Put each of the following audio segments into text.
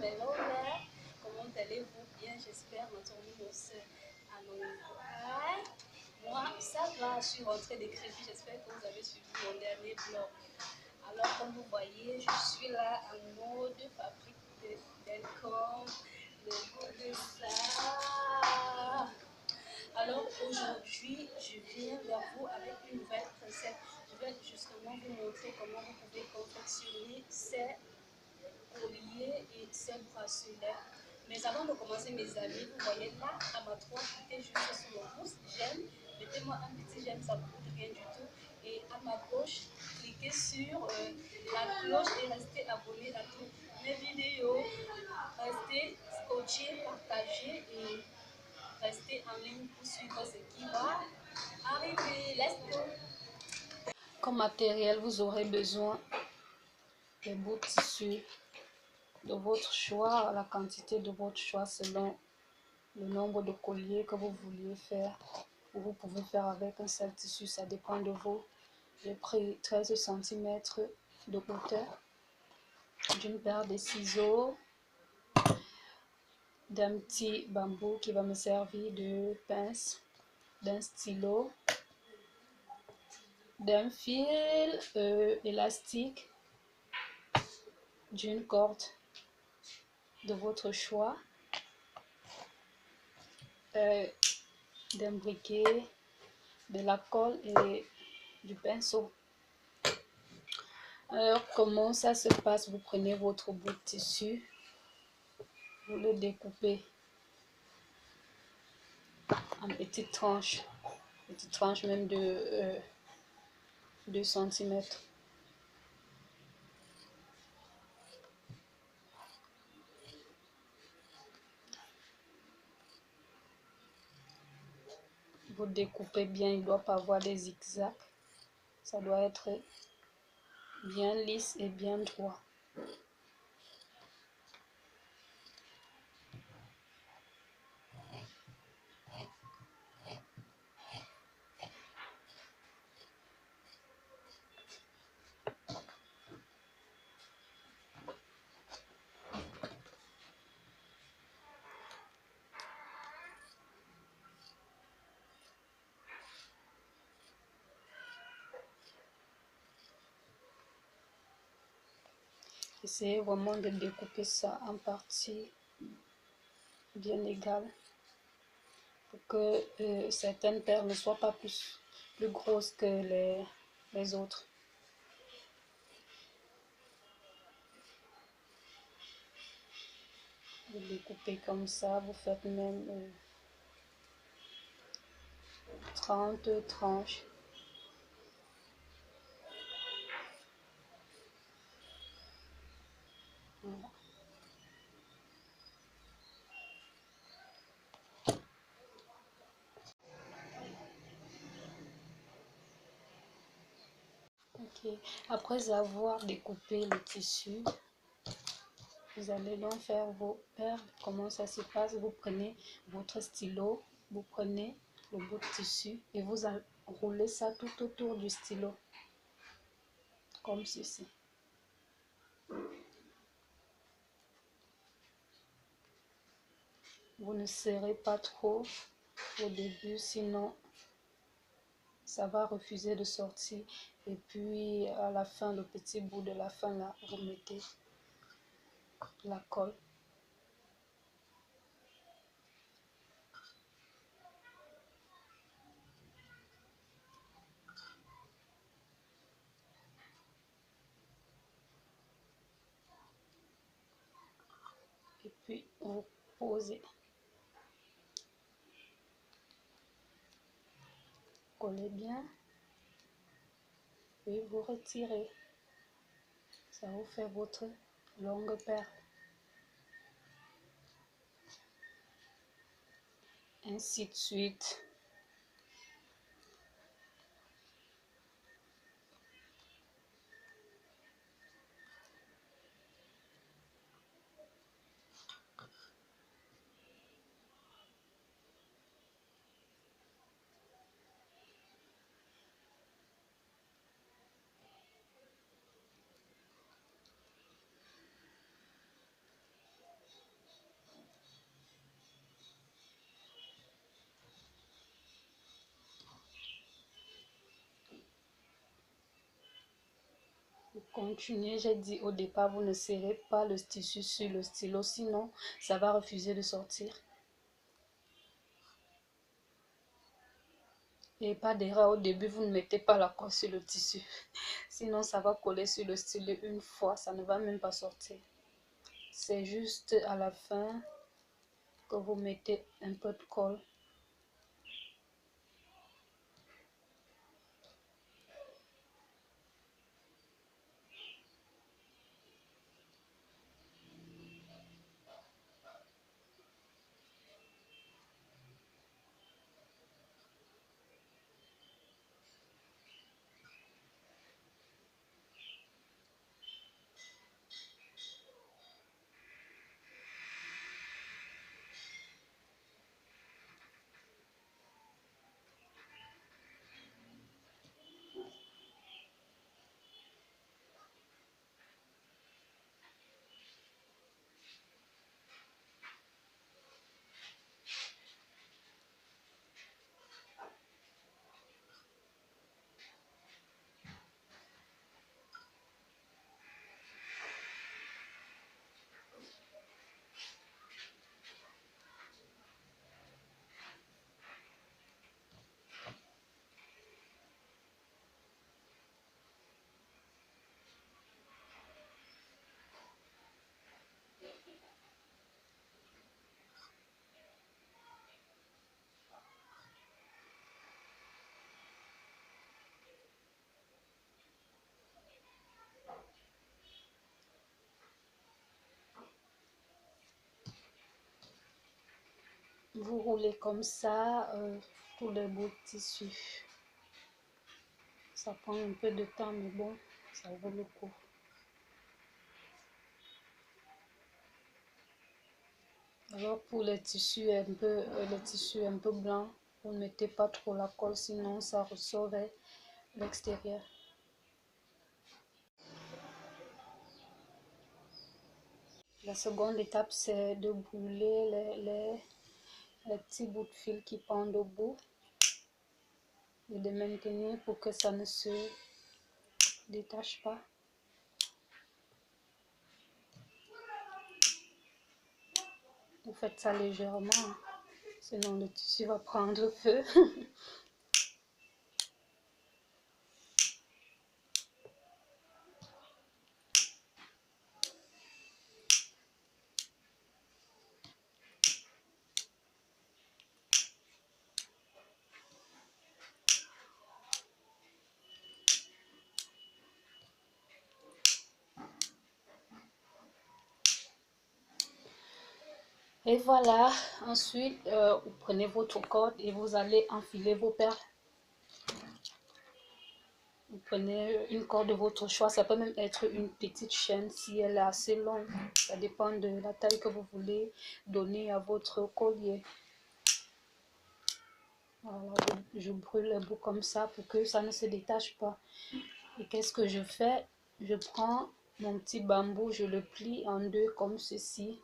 hello là. Comment allez-vous? Bien, j'espère, notre ami, nos soeurs. Alors, moi, ça va, je suis rentrée des crédits. J'espère que vous avez suivi mon dernier blog. Alors, comme vous voyez, je suis là en mode fabrique d'alcool, le goût de ça. Alors, aujourd'hui, je viens vers vous avec une nouvelle recette. Je vais justement vous montrer comment vous pouvez confectionner ces colliers et ces bracelets. Mais avant de commencer, mes amis, vous voyez là, à ma droite, cliquez juste sur mon pouce, j'aime, mettez-moi un petit j'aime, ça ne coûte rien du tout. Et à ma gauche, cliquez sur la cloche et restez abonné à toutes mes vidéos. Restez scotchés, partagez et restez en ligne pour suivre ce qui va arriver. Let's go! Comme matériel, vous aurez besoin des bouts de tissu de votre choix, la quantité de votre choix selon le nombre de colliers que vous vouliez faire. Ou vous pouvez faire avec un seul tissu, ça dépend de vous. J'ai pris 13 cm de hauteur, d'une paire de ciseaux, d'un petit bambou qui va me servir de pince, d'un stylo, d'un fil élastique, d'une corde de votre choix, d'un briquet, de la colle et du pinceau. Alors, comment ça se passe? Vous prenez votre bout de tissu, vous le découpez en petites tranches même de 2 cm. Vous découpez bien, il ne doit pas avoir des zigzags. Ça doit être bien lisse et bien droit. Essayez vraiment de découper ça en parties bien égales pour que certaines paires ne soient pas plus grosses que les autres. Vous découpez comme ça, vous faites même 30 tranches. Voilà. Ok. Après avoir découpé le tissu, vous allez donc faire vos paires. Comment ça se passe? Vous prenez votre stylo, vous prenez le bout de tissu et vous enroulez ça tout autour du stylo, comme ceci. Vous ne serrez pas trop au début, sinon ça va refuser de sortir. Et puis à la fin, le petit bout de la fin là, vous mettez la colle. Et puis vous posez. Collez bien. Puis vous retirez. Ça vous fait votre longue perle. Ainsi de suite. Continuez, j'ai dit au départ, vous ne serrez pas le tissu sur le stylo, sinon ça va refuser de sortir. Et pas d'erreur, au début, vous ne mettez pas la colle sur le tissu. Sinon, ça va coller sur le stylo une fois, ça ne va même pas sortir. C'est juste à la fin que vous mettez un peu de colle. Vous roulez comme ça tout le bout de tissu. Ça prend un peu de temps, mais bon, ça vaut le coup. Alors pour les tissus un peu blancs, vous ne mettez pas trop la colle, sinon ça ressort vers l'extérieur. La seconde étape, c'est de brûler les petits bouts de fil qui pendent au bout et de maintenir pour que ça ne se détache pas. Vous faites ça légèrement, sinon le tissu va prendre feu. Et voilà, ensuite, vous prenez votre corde et vous allez enfiler vos perles. Vous prenez une corde de votre choix, ça peut même être une petite chaîne si elle est assez longue. Ça dépend de la taille que vous voulez donner à votre collier. Voilà, je brûle le bout comme ça pour que ça ne se détache pas. Et qu'est-ce que je fais? Je prends mon petit bambou, je le plie en deux comme ceci.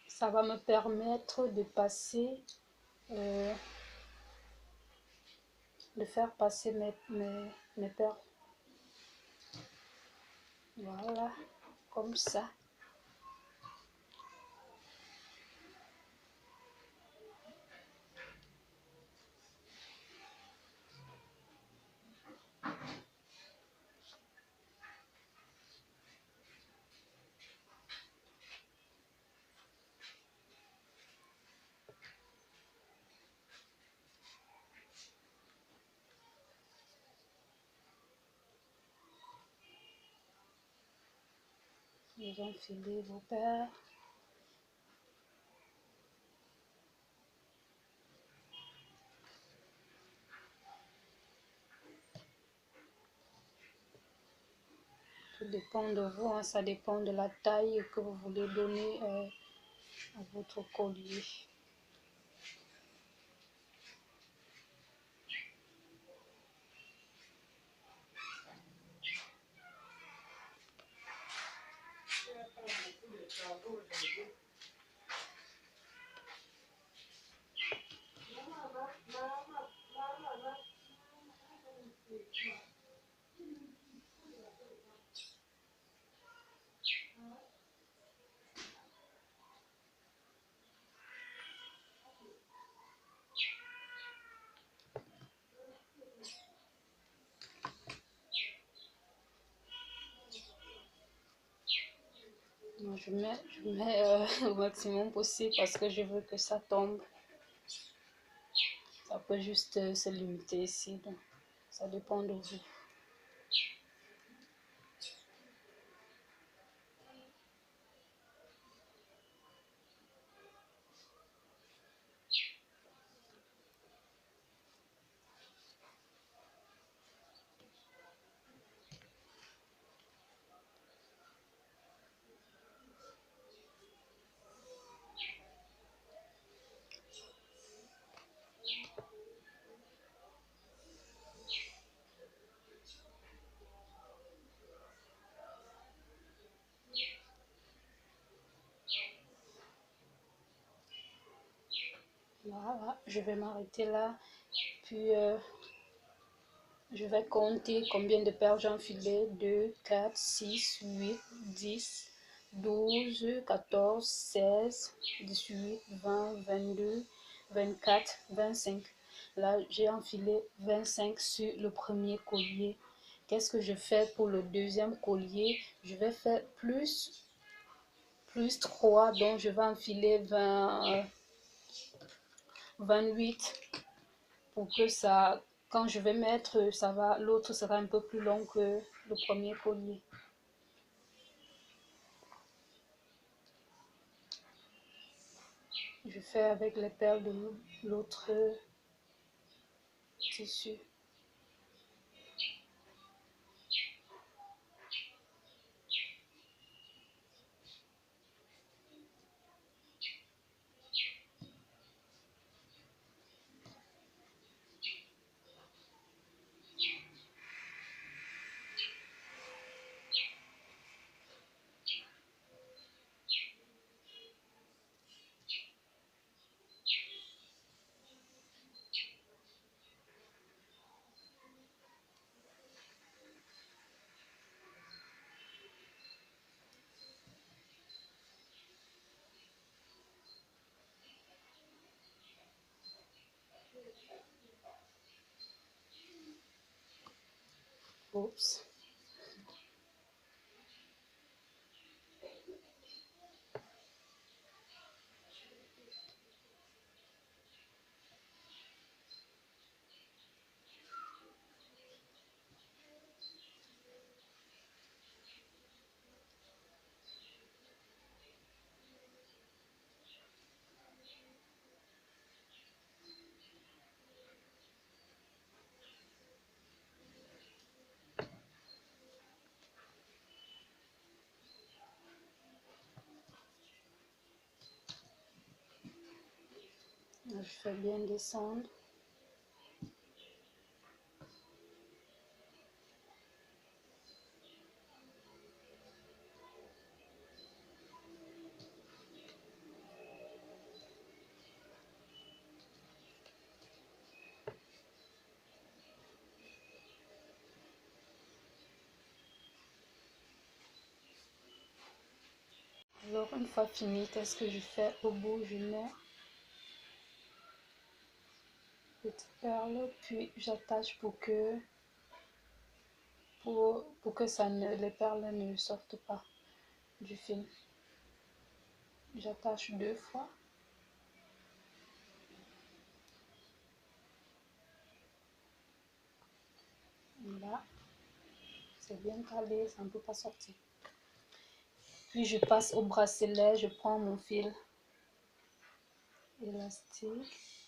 Ça va me permettre de passer, de faire passer mes perles. Voilà, comme ça. Vous enfilez vos perles. Tout dépend de vous, hein, ça dépend de la taille que vous voulez donner à votre collier. Non, je mets au maximum possible parce que je veux que ça tombe. Ça peut juste se limiter ici, donc ça dépend de vous. Voilà, je vais m'arrêter là, puis je vais compter combien de perles j'ai enfilé. 2, 4, 6, 8, 10, 12, 14, 16, 18, 20, 22, 24, 25. Là, j'ai enfilé 25 sur le premier collier. Qu'est-ce que je fais pour le deuxième collier? Je vais faire plus 3, donc je vais enfiler 28 pour que ça, quand je vais mettre, ça va, l'autre sera un peu plus long que le premier collier. Je fais avec les perles de l'autre tissu. Oups. Je fais bien descendre. Alors, une fois fini, qu'est-ce que je fais au bout? Je mets petite perle, puis j'attache pour que ça ne, les perles ne sortent pas du fil. J'attache 2 fois. Là, c'est bien calé, ça ne peut pas sortir. Puis je passe au bracelet, je prends mon fil élastique.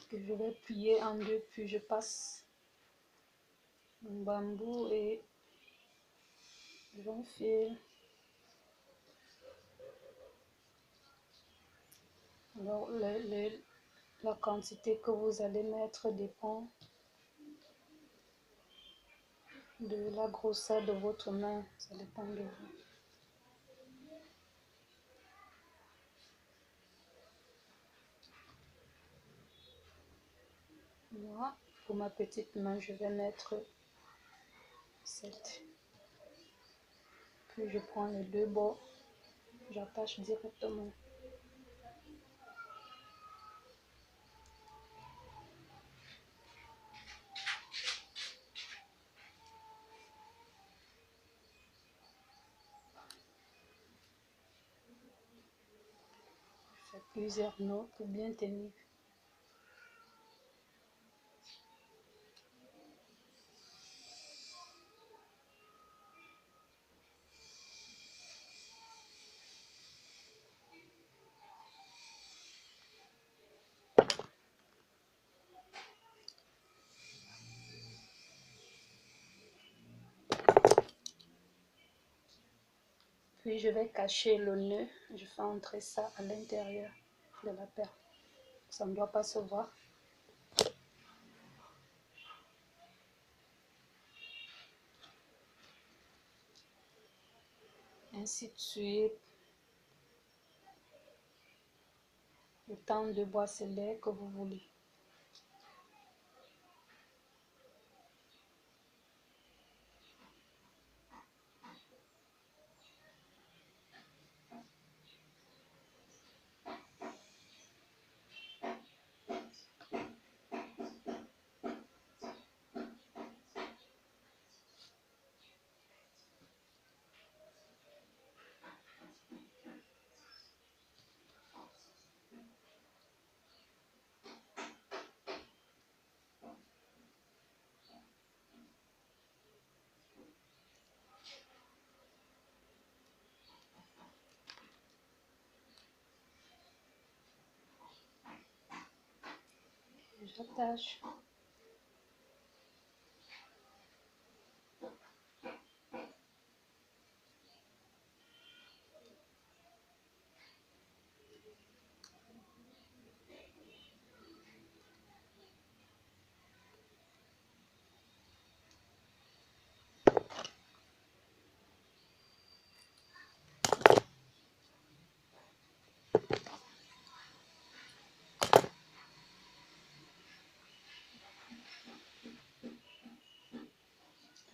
Que je vais plier en deux, puis je passe mon bambou et j'enfile. Alors la quantité que vous allez mettre dépend de la grosseur de votre main, ça dépend de vous. Moi, pour ma petite main, je vais mettre 7. Puis je prends les deux bords, j'attache directement. plusieurs nœuds pour bien tenir. Puis je vais cacher le nœud, je fais entrer ça à l'intérieur de la perle. Ça ne doit pas se voir. Ainsi de suite. Autant de bracelets que vous voulez. J'attache.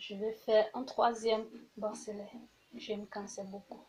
Je vais faire un troisième bracelet. J'aime quand c'est beaucoup.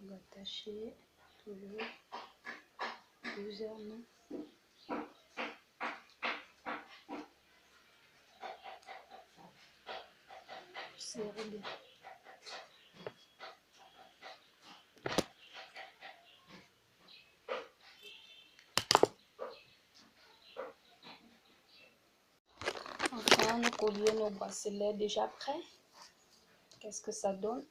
On va attacher toujours plusieurs nœuds. Serrez bien. Enfin, nos colliers, nos bracelets déjà prêts. Qu'est-ce que ça donne?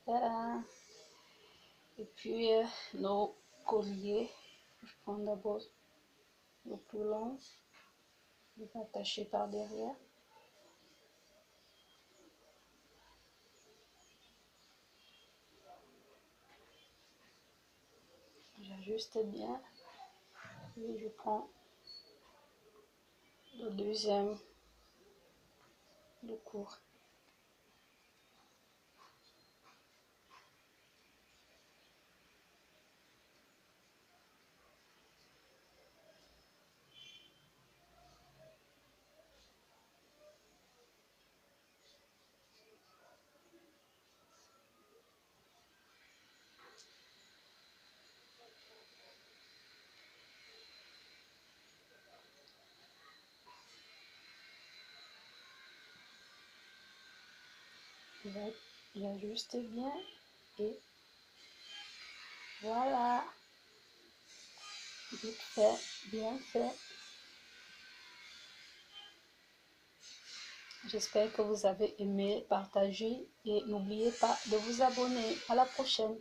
Voilà. Et puis, nos colliers. Je prends d'abord le plus long. Je vais attacher par derrière. J'ajuste bien. Puis je prends le deuxième, le court. J'ajuste bien et voilà, vite fait, bien fait. J'espère que vous avez aimé, partagé et n'oubliez pas de vous abonner. À la prochaine.